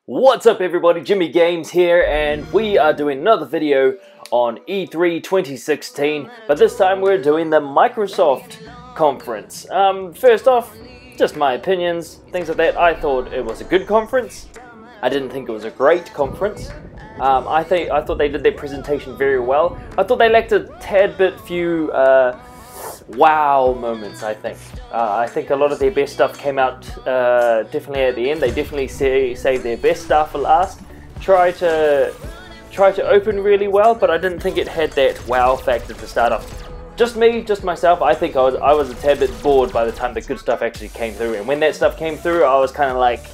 What's up everybody, Jimmy Games here, and we are doing another video on E3 2016, but this time we're doing the Microsoft conference. First off, just my opinions, things like that. I thought it was a good conference. I didn't think it was a great conference. I thought they did their presentation very well. I thought they lacked a tad bit few wow moments. I think a lot of their best stuff came out definitely at the end. They definitely saved their best stuff for last. Try to open really well, but I didn't think it had that wow factor to start off. Just me, just myself. I think I was a tad bit bored by the time the good stuff actually came through, and when that stuff came through, I was kind of like,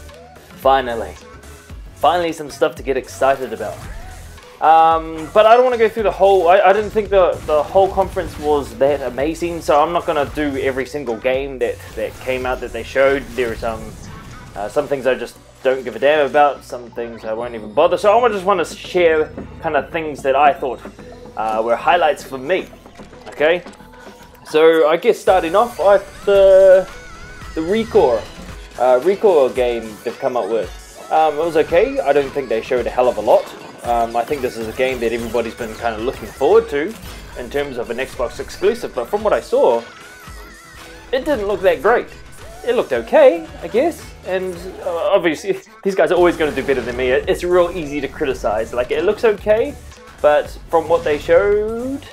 finally some stuff to get excited about. But I don't want to go through the whole. I didn't think the whole conference was that amazing, so I'm not going to do every single game that came out that they showed. There are some things I just don't give a damn about, some things I won't even bother. So I just want to share kind of things that I thought were highlights for me. Okay, so I guess starting off with the Recore game they've come up with. It was okay. I don't think they showed a hell of a lot. I think this is a game that everybody's been kind of looking forward to in terms of an Xbox exclusive, but from what I saw, it didn't look that great. It looked okay, I guess, and obviously these guys are always going to do better than me. It's real easy to criticize. Like, it looks okay, but from what they showed,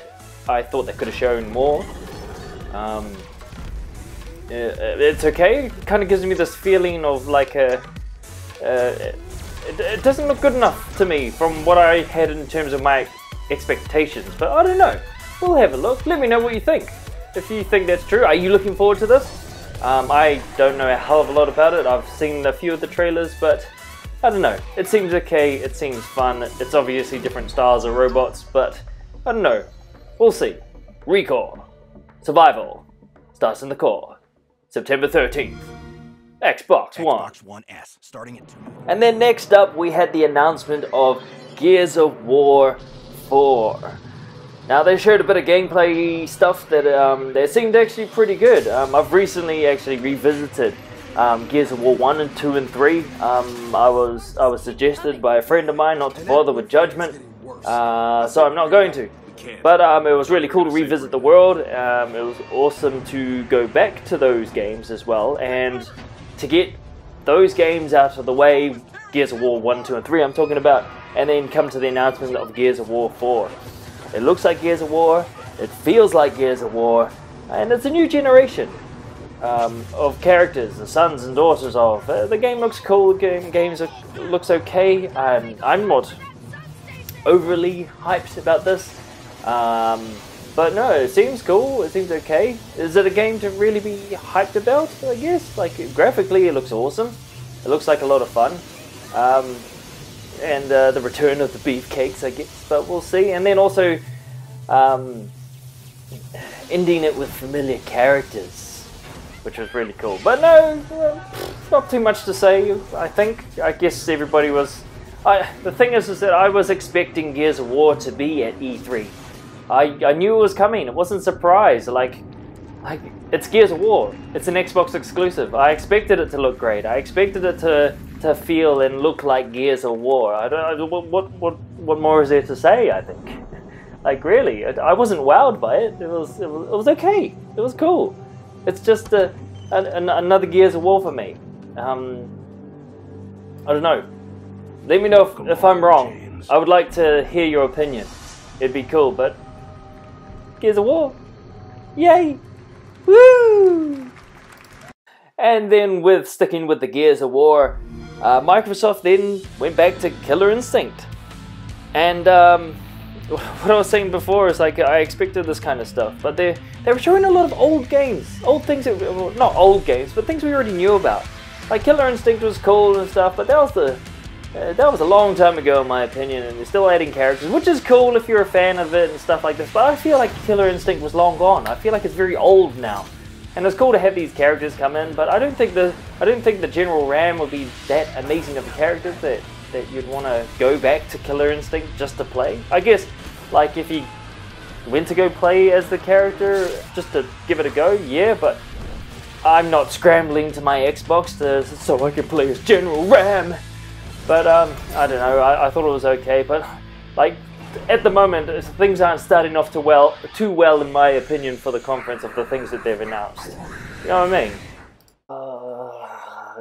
I thought they could have shown more. It's okay. It kind of gives me this feeling of like it doesn't look good enough to me from what I had in terms of my expectations, but I don't know. We'll have a look. Let me know what you think. If you think that's true, are you looking forward to this? I don't know a hell of a lot about it. I've seen a few of the trailers, but I don't know. It seems okay. It seems fun. It's obviously different styles of robots, but I don't know. We'll see. Recore. Survival. Starts in the core. September 13th. Xbox One S, starting at 2. And then next up we had the announcement of Gears of War 4. Now they showed a bit of gameplay stuff that seemed actually pretty good. I've recently actually revisited Gears of War 1 and 2 and 3. I was suggested by a friend of mine not to bother with Judgment, so I'm not going to. But it was really cool to revisit the world. It was awesome to go back to those games as well, and to get those games out of the way, Gears of War 1, 2, and 3 I'm talking about, and then come to the announcement of Gears of War 4. It looks like Gears of War, it feels like Gears of War, and it's a new generation of characters, the sons and daughters of. The game looks cool, looks okay. I'm not overly hyped about this, but no, it seems cool, it seems okay. Is it a game to really be hyped about, I guess? Like, graphically it looks awesome. It looks like a lot of fun. And the return of the beefcakes, I guess, but we'll see. And then also ending it with familiar characters, which was really cool. But no, not too much to say, I think. I guess everybody was... the thing is that I was expecting Gears of War to be at E3. I knew it was coming. It wasn't a surprise. Like it's Gears of War. It's an Xbox exclusive. I expected it to look great. I expected it to feel and look like Gears of War. What more is there to say? I think, like, really, I wasn't wowed by it. It was okay. It was cool. It's just another Gears of War for me. I don't know. Let me know if I'm wrong. I would like to hear your opinion. It'd be cool, but Gears of War, yay, woo! And then sticking with the Gears of War, Microsoft then went back to Killer Instinct. And what I was saying before is, like, I expected this kind of stuff, but they were showing a lot of old games, old things, well, not old games, but things we already knew about. Like, Killer Instinct was cool and stuff, but that was a long time ago in my opinion, and they're still adding characters, which is cool if you're a fan of it and stuff like this, but I feel like Killer Instinct was long gone. I feel like it's very old now. And it's cool to have these characters come in, but I don't think the General Ram would be that amazing of a character that you'd want to go back to Killer Instinct just to play. I guess, like, if you went to go play as the character just to give it a go, yeah, but I'm not scrambling to my Xbox so I can play as General Ram. But I don't know. I thought it was okay, but like at the moment, things aren't starting off too well, in my opinion, for the conference of the things that they've announced. You know what I mean?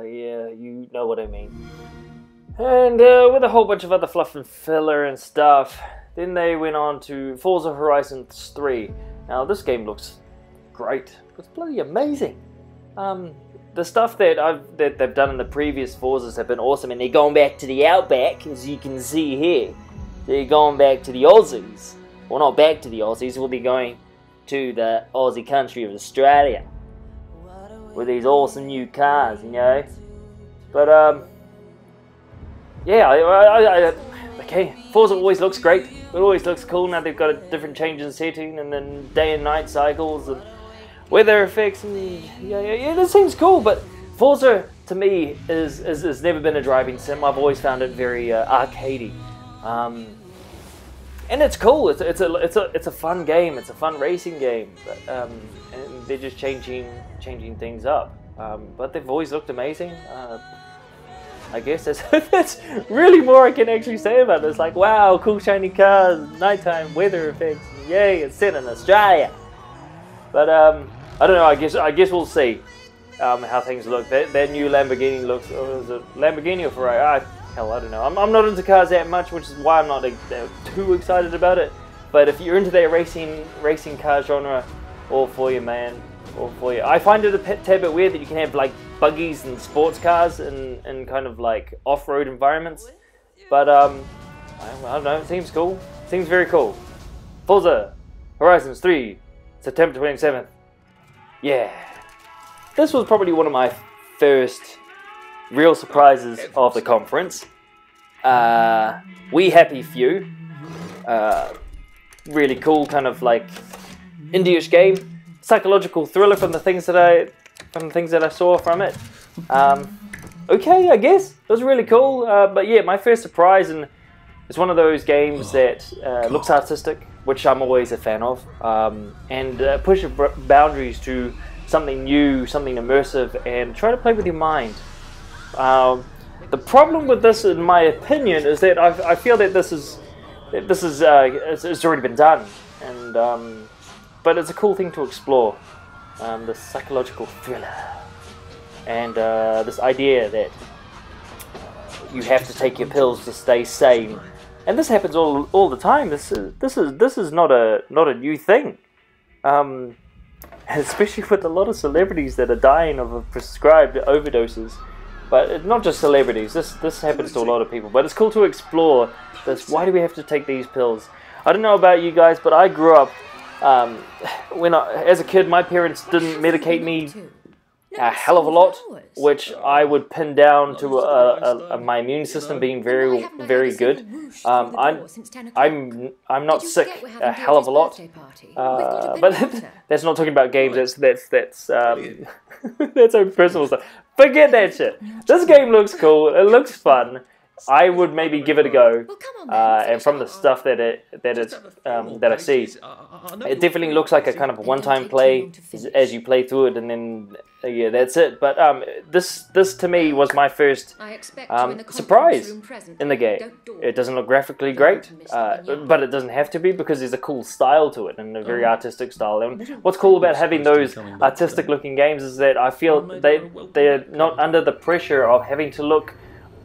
Yeah, you know what I mean. And with a whole bunch of other fluff and filler and stuff, then they went on to Forza Horizon 3. Now this game looks great. It's bloody amazing. The stuff that they've done in the previous Forzas have been awesome, and they're going back to the Outback, as you can see here. They're going back to the Aussies. Well, not back to the Aussies, we'll be going to the Aussie country of Australia. With these awesome new cars, you know. But, yeah, okay, Forza always looks great. It always looks cool. Now they've got a different change in setting, and then day and night cycles, and weather effects, and yeah, this seems cool. But Forza, to me, has never been a driving sim. I've always found it very arcadey. And it's cool. It's a fun game. It's a fun racing game. But, and they're just changing things up. But they've always looked amazing. I guess that's really more I can actually say about this. Like, wow, cool shiny cars, nighttime weather effects. Yay, it's set in Australia. But I don't know. I guess we'll see how things look. That new Lamborghini looks. Oh, is it Lamborghini or Ferrari? Hell, I don't know. I'm not into cars that much, which is why I'm not too excited about it. But if you're into that racing car genre, all for you, man. All for you. I find it a tad bit weird that you can have like buggies and sports cars in kind of like off-road environments. But I don't know. It seems cool. Seems very cool. Forza Horizon 3, September 27th. Yeah. This was probably one of my first real surprises of the conference. We Happy Few. Really cool, kind of like indie-ish game. Psychological thriller from the things that I saw from it. Okay, I guess it was really cool. But yeah, my first surprise, and it's one of those games that looks artistic, which I'm always a fan of, and push boundaries to something new, something immersive, and try to play with your mind. The problem with this, in my opinion, is that I feel that it's already been done, and but it's a cool thing to explore, the psychological thriller, and this idea that you have to take your pills to stay sane, and this happens all the time. This is not a new thing. Especially with a lot of celebrities that are dying of prescribed overdoses. But not just celebrities, this happens to a lot of people. But it's cool to explore this. Why do we have to take these pills? I don't know about you guys, but I grew up, as a kid, my parents didn't medicate me a hell of a lot, which I would pin down to my immune system being very, very good. I'm not sick a hell of a lot, but that's not talking about games. That's that's own personal stuff. Forget that shit. This game looks cool. It looks fun. I would maybe give it a go, and from the stuff that I see, it definitely looks like a kind of one-time play as you play through it, and then yeah, that's it. But this to me was my first surprise in the game. It doesn't look graphically great, but it doesn't have to be, because there's a cool style to it, and a very artistic style. And what's cool about having those artistic-looking games is that I feel they're not under the pressure of having to look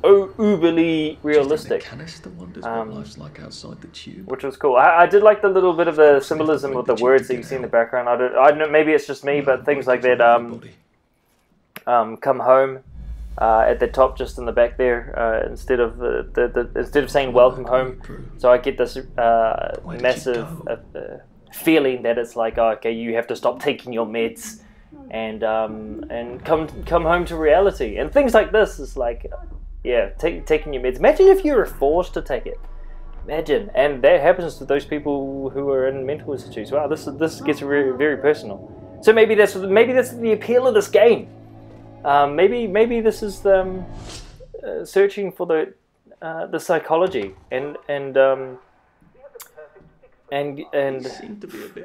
uberly realistic, which was cool. I did like the little bit of the symbolism with the words that you see in the background. I don't know, maybe it's just me, but things like that, come home at the top, just in the back there, instead of instead of saying welcome home, so I get this massive feeling that it's like, oh, okay, you have to stop taking your meds and come home to reality, and things like this is like, yeah, taking your meds. Imagine if you were forced to take it. Imagine, and that happens to those people who are in mental institutes. Wow, this gets very, very personal. So maybe that's the appeal of this game. Maybe this is searching for the psychology and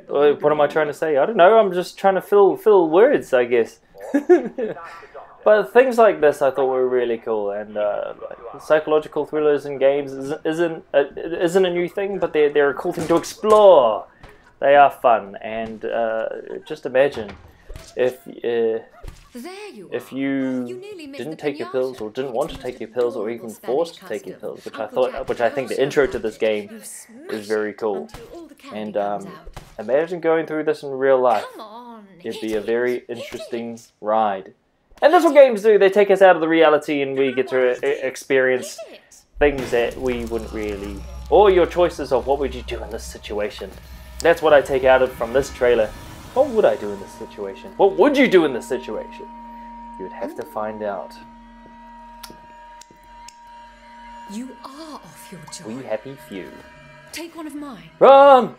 what am I trying to say? I don't know. I'm just trying to fill words, I guess. But things like this I thought were really cool, and like psychological thrillers in games isn't a new thing, but they're a cool thing to explore. They are fun, and just imagine if you didn't take your pills, or didn't want to take your pills, or even forced to take your pills, which I think the intro to this game is very cool. And imagine going through this in real life. It'd be a very interesting ride. And that's what games do. They take us out of the reality, and we get to experience things that we wouldn't really, or your choices of what would you do in this situation. That's what I take out of from this trailer. What would I do in this situation? What would you do in this situation? You would have to find out. You are off your job. We happy few. Take one of mine. Run!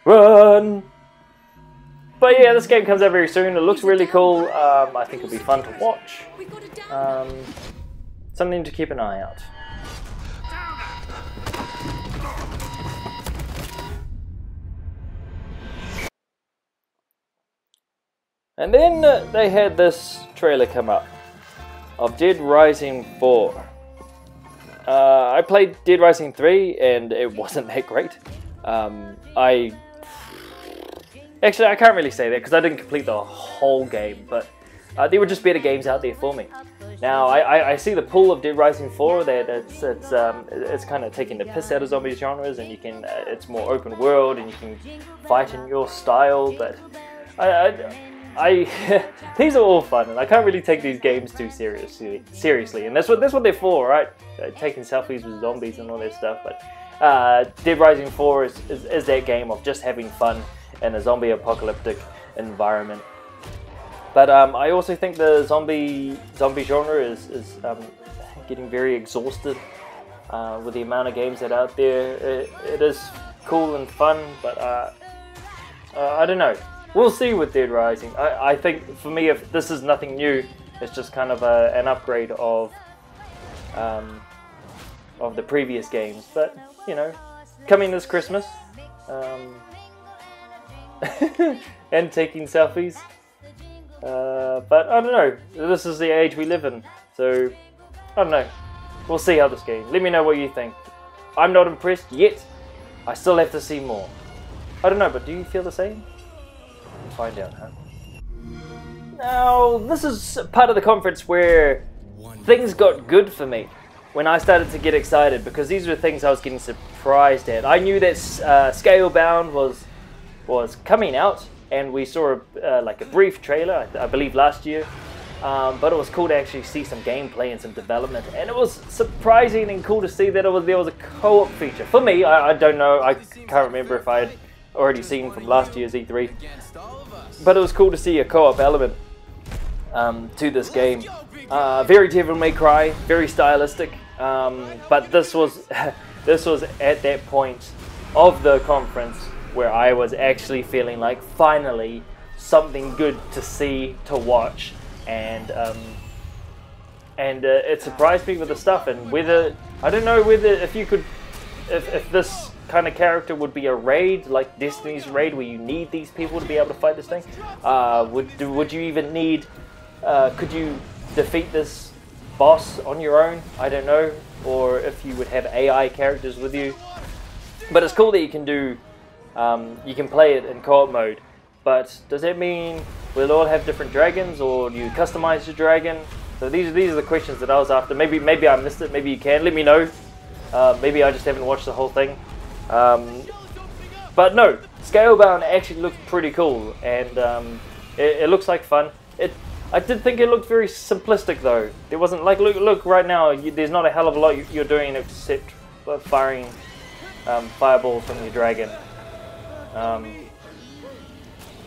Run! But yeah, this game comes out very soon. It looks really cool. I think it'll be fun to watch. Something to keep an eye out. And then they had this trailer come up of Dead Rising 4. I played Dead Rising 3 and it wasn't that great. Actually, I can't really say that because I didn't complete the whole game, but there were just better games out there for me. Now, I see the pull of Dead Rising 4 that it's kind of taking the piss out of zombie genres, and you can it's more open world and you can fight in your style. But these are all fun, and I can't really take these games too seriously, and that's what they're for, right? Taking selfies with zombies and all that stuff. But Dead Rising 4 is that game of just having fun in a zombie apocalyptic environment. But I also think the zombie genre is getting very exhausted with the amount of games that are out there. It is cool and fun, but I don't know. We'll see with Dead Rising. I think for me, if this is nothing new, it's just kind of an upgrade of the previous games. But you know, coming this Christmas. And taking selfies, but I don't know, this is the age we live in, so I don't know, we'll see how this game. Let me know what you think. I'm not impressed yet. I still have to see more. I don't know, but do you feel the same? We'll find out, huh? Now, this is part of the conference where things got good for me when I started to get excited, because these were things I was getting surprised at. I knew that Scalebound was coming out, and we saw like a brief trailer, I believe last year, but it was cool to actually see some gameplay and some development, and it was surprising and cool to see that there was a co-op feature. For me, I don't know, I can't remember if I had already seen from last year's E3, but it was cool to see a co-op element to this game. Very Devil May Cry, very stylistic, but this was at that point of the conference where I was actually feeling like finally something good to see, to watch, and it surprised me with the stuff. And whether, I don't know whether if this kind of character would be a raid like Destiny's raid, where you need these people to be able to fight this thing. Would you even need? Could you defeat this boss on your own? I don't know, or if you would have AI characters with you. But it's cool that you can do. You can play it in co-op mode, but does that mean we'll all have different dragons, or do you customize your dragon? So these are the questions that I was after. Maybe I missed it. Maybe you can let me know. Maybe I just haven't watched the whole thing. But no, Scalebound actually looked pretty cool, and it looks like fun. I did think it looked very simplistic though. There wasn't like look right now. There's not a hell of a lot you're doing except firing fireballs from your dragon.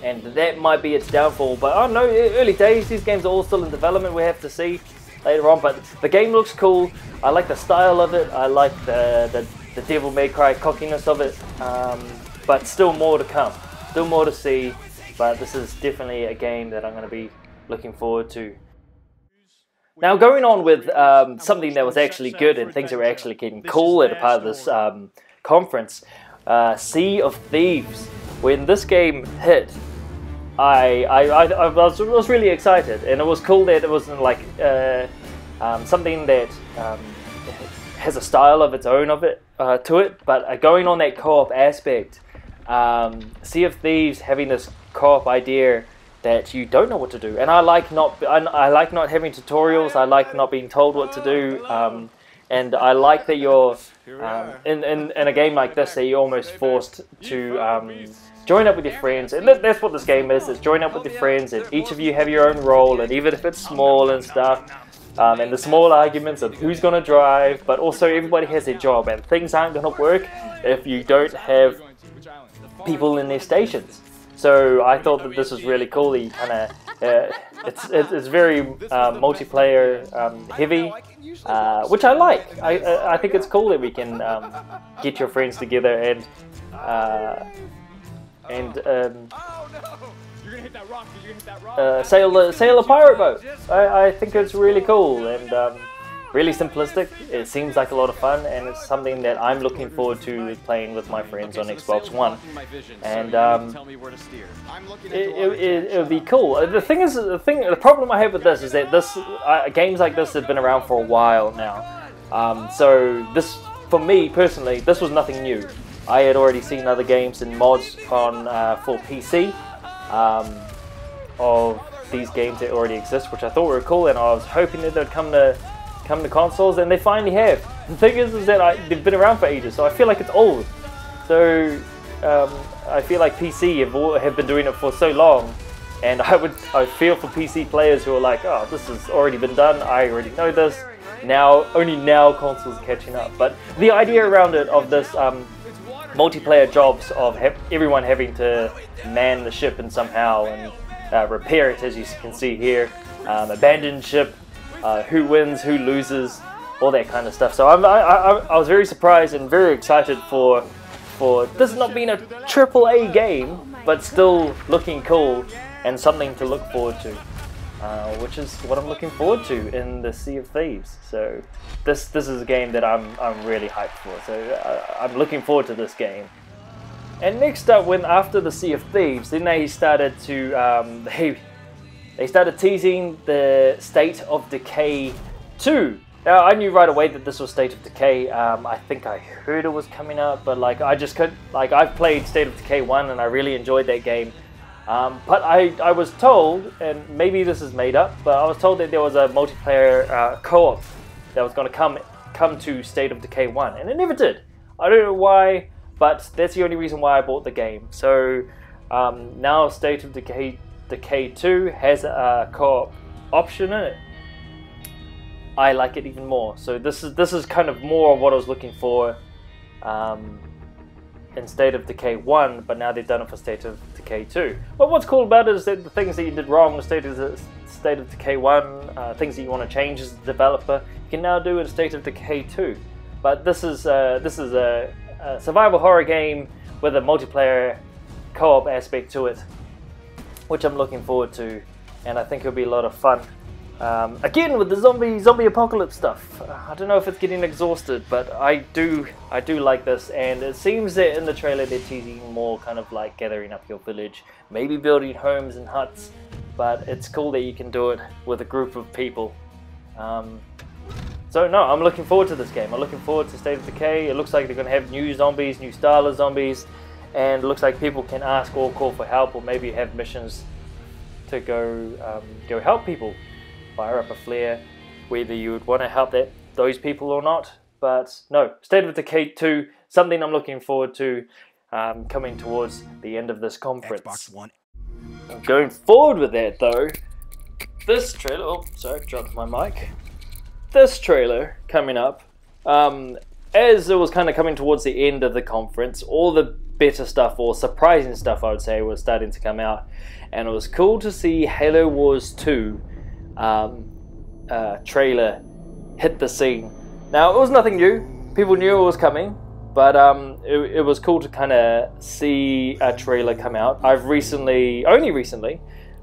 And that might be its downfall, but I don't know, early days, these games are all still in development, we have to see later on, but the game looks cool. I like the style of it, I like the Devil May Cry cockiness of it, but still more to come, still more to see, but this is definitely a game that I'm going to be looking forward to. Now, going on with something that was actually good and things that were actually getting cool at a part of this conference, Sea of Thieves. When this game hit, I was really excited, and it was cool that it wasn't like something that has a style of its own to it, but going on that co-op aspect, Sea of Thieves having this co-op idea that you don't know what to do, and I like not having tutorials. I like not being told what to do, and I like that you're in a game like this that you're almost forced to join up with your friends, and that's what this game is. It's join up with your friends, and each of you have your own role, and even if it's small and stuff. And the small arguments of who's going to drive, but also everybody has their job, and things aren't going to work if you don't have people in their stations. So I thought that this was really cool. That you kind of it's very multiplayer heavy, which I like. I think it's cool that we can get your friends together and sail a pirate boat. I think it's really cool and really simplistic. It seems like a lot of fun, and it's something that I'm looking forward to playing with my friends on Xbox One. And it'll be cool. The problem I have with this is that games like this have been around for a while now. So this, for me personally, this was nothing new. I had already seen other games and mods on for PC. Of these games that already exist, which I thought were cool, and I was hoping that they'd come to consoles, and they finally have. The thing is that they've been around for ages, so I feel like it's old. So I feel like PC have been doing it for so long, and I feel for PC players who are like, oh, this has already been done. I already know this. Only now consoles are catching up. But the idea around it of this multiplayer jobs of everyone having to man the ship and somehow and repair it, as you can see here, abandon ship, who wins, who loses, all that kind of stuff. So I was very surprised and very excited for this not being a AAA game, but still looking cool and something to look forward to, which is what I'm looking forward to in the Sea of Thieves. So this is a game that I'm really hyped for. So I'm looking forward to this game. And next up, after the Sea of Thieves, then they started to they started teasing the State of Decay 2. Now I knew right away that this was State of Decay. I think I heard it was coming out, but like I just couldn't. Like I've played State of Decay 1 and I really enjoyed that game. But I was told, and maybe this is made up, but I was told that there was a multiplayer co-op that was going to come to State of Decay 1, and it never did. I don't know why. But that's the only reason why I bought the game. So now State of Decay 2 has a co-op option in it. I like it even more. So this is kind of more of what I was looking for in State of Decay 1, but now they've done it for State of Decay 2. But what's cool about it is that the things that you did wrong in State of Decay 1, things that you want to change as a developer, you can now do in State of Decay 2. But this is a survival horror game with a multiplayer co-op aspect to it, which I'm looking forward to, and I think it'll be a lot of fun. Again, with the zombie apocalypse stuff, I don't know if it's getting exhausted, but I do like this, and it seems that in the trailer they're teasing more kind of like gathering up your village, maybe building homes and huts, but it's cool that you can do it with a group of people. So no, I'm looking forward to this game. I'm looking forward to State of Decay. It looks like they're going to have new zombies, new style of zombies, and it looks like people can ask or call for help, or maybe have missions to go help people. Fire up a flare, whether you would want to help those people or not. But no, State of Decay 2, something I'm looking forward to coming towards the end of this conference. Xbox One. Going forward with that though, this trailer, oh sorry, dropped my mic. This trailer coming up, as it was kind of coming towards the end of the conference, all the better stuff, or surprising stuff I would say, was starting to come out, and it was cool to see Halo Wars 2 trailer hit the scene. Now it was nothing new, people knew it was coming, but it was cool to kind of see a trailer come out. Only recently,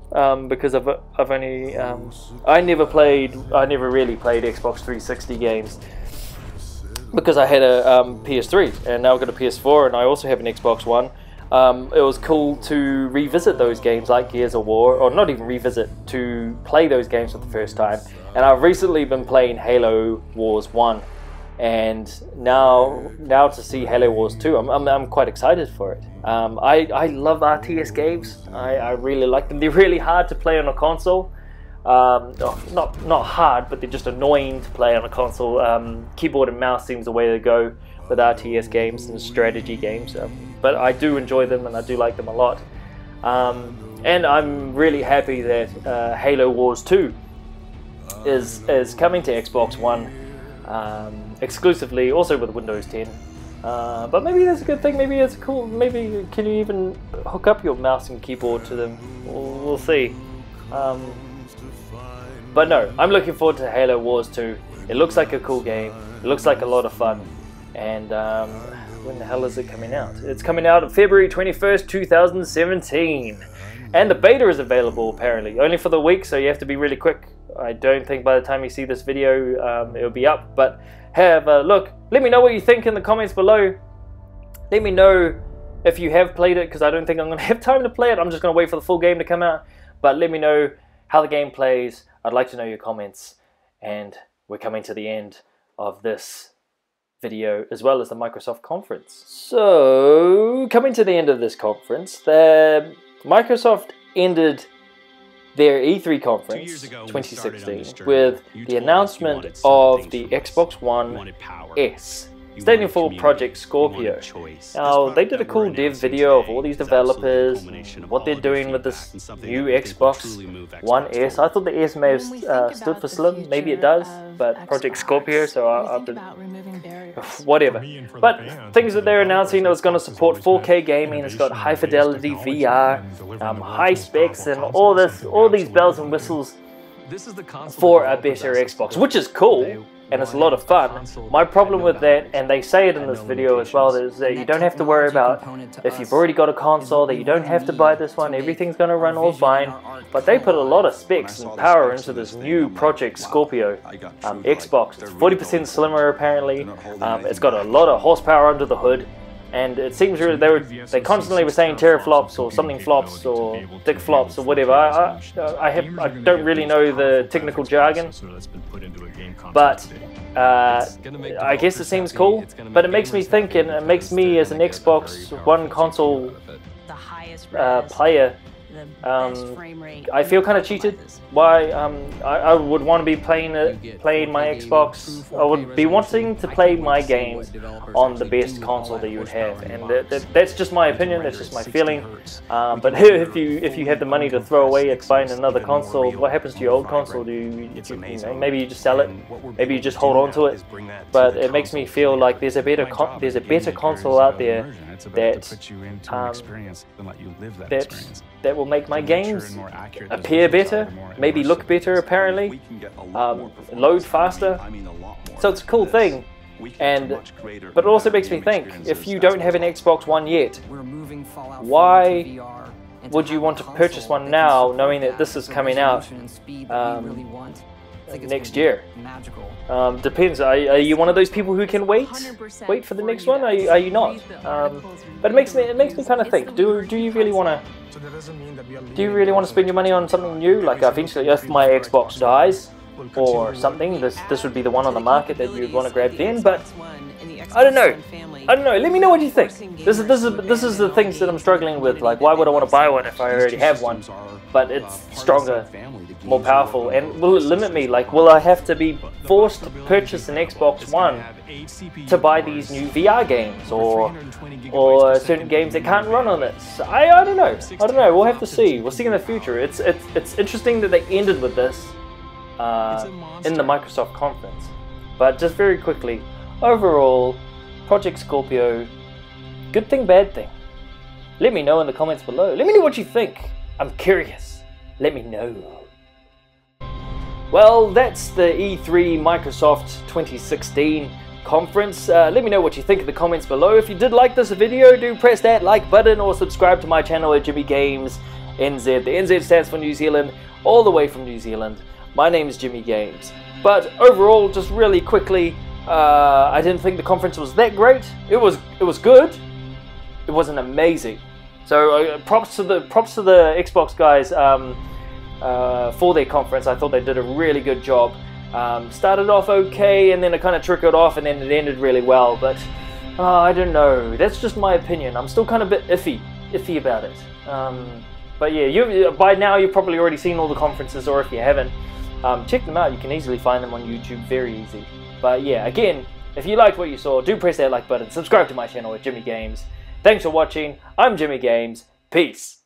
because I've only I never really played Xbox 360 games because I had a PS3, and now I've got a PS4, and I also have an Xbox One. it was cool to revisit those games like Gears of War, or not even revisit, to play those games for the first time. And I've recently been playing Halo Wars 1, and now to see Halo Wars 2, I'm quite excited for it. I love RTS games. I really like them. They're really hard to play on a console. Not hard, but they're just annoying to play on a console. Keyboard and mouse seems the way to go with RTS games and strategy games. But I do enjoy them, and I do like them a lot. And I'm really happy that Halo Wars 2 is coming to Xbox One exclusively, also with Windows 10. But maybe that's a good thing. Maybe it's cool. Maybe can you even hook up your mouse and keyboard to them? We'll see. But no, I'm looking forward to Halo Wars 2. It looks like a cool game. It looks like a lot of fun. And when the hell is it coming out? It's coming out on February 21st, 2017. And the beta is available apparently, only for the week, so you have to be really quick. I don't think by the time you see this video it'll be up, but have a look. Let me know what you think in the comments below. Let me know if you have played it, because I don't think I'm going to have time to play it. I'm just going to wait for the full game to come out. But let me know how the game plays. I'd like to know your comments. And we're coming to the end of this video, as well as the Microsoft conference. So, coming to the end of this conference, Microsoft ended their E3 conference 2016 with the announcement of the Xbox One S, standing for Project Scorpio. Now, they did a cool dev video of all these developers, and what they're doing with this new Xbox One S. I thought the S may have stood for Slim, maybe it does, but Project Scorpio, so I've been... whatever. But things that they're announcing, it was going to support 4K gaming, it's got high fidelity VR, high specs, and all these bells and whistles for a better Xbox, which is cool. And it's a lot of fun. My problem with that, and they say it in this video as well, is that you don't have to worry about if you've already got a console, that you don't have to buy this one, everything's going to run all fine. But they put a lot of specs and power into this new Project Scorpio Xbox. It's 40% slimmer apparently, it's got a lot of horsepower under the hood, and it seems really they constantly were saying teraflops or something flops or dick flops or whatever. I don't really know the technical jargon, but I guess it seems cool. But it makes me think, and it makes me as an Xbox One console player, I feel kind of cheated. Why? I would want to be playing my Xbox. I would be wanting to play my games on the best console that you would have, and that's just my opinion. That's just my feeling. But if you have the money to throw away at buying another console, what happens to your old console? Do you know, maybe you just sell it, maybe you just hold on to it. But it makes me feel like there's a better console out there that will make my games appear better, maybe look better apparently, load faster. So it's a cool thing. But it also makes me think, if you don't have an Xbox One yet, why would you want to purchase one now, knowing that this is coming out next year? Depends. Are you one of those people who can wait for the next one? Are you not? But it makes me kind of think. Do you really want to spend your money on something new? Like eventually, if my Xbox dies or something, this would be the one on the market that you'd want to grab then. But I don't know. Let me know what you think. This is the things that I'm struggling with. Like, why would I want to buy one if I already have one? But it's stronger, more powerful, and will it limit me? Like, will I have to be forced to purchase an Xbox One to buy these new VR games or certain games that can't run on this? I don't know. We'll have to see. We'll see in the future. It's interesting that they ended with this in the Microsoft conference. But just very quickly, overall, Project Scorpio, good thing, bad thing? Let me know in the comments below. Let me know what you think. I'm curious. Let me know. Well, that's the E3 Microsoft 2016 conference. Let me know what you think in the comments below. If you did like this video, do press that like button or subscribe to my channel at Jimmy Games NZ. The NZ stands for New Zealand, all the way from New Zealand. My name is Jimmy Games. But overall, just really quickly, I didn't think the conference was that great. It was good. It wasn't amazing. So props to the Xbox guys for their conference. I thought they did a really good job. Started off okay, and then it kind of trickled off, and then it ended really well. But I don't know. That's just my opinion. I'm still kind of a bit iffy about it. But yeah, by now you've probably already seen all the conferences, or if you haven't, check them out. You can easily find them on YouTube, very easy. But yeah, again, if you liked what you saw, do press that like button, subscribe to my channel at Jimmy Games. Thanks for watching. I'm Jimmy Games. Peace.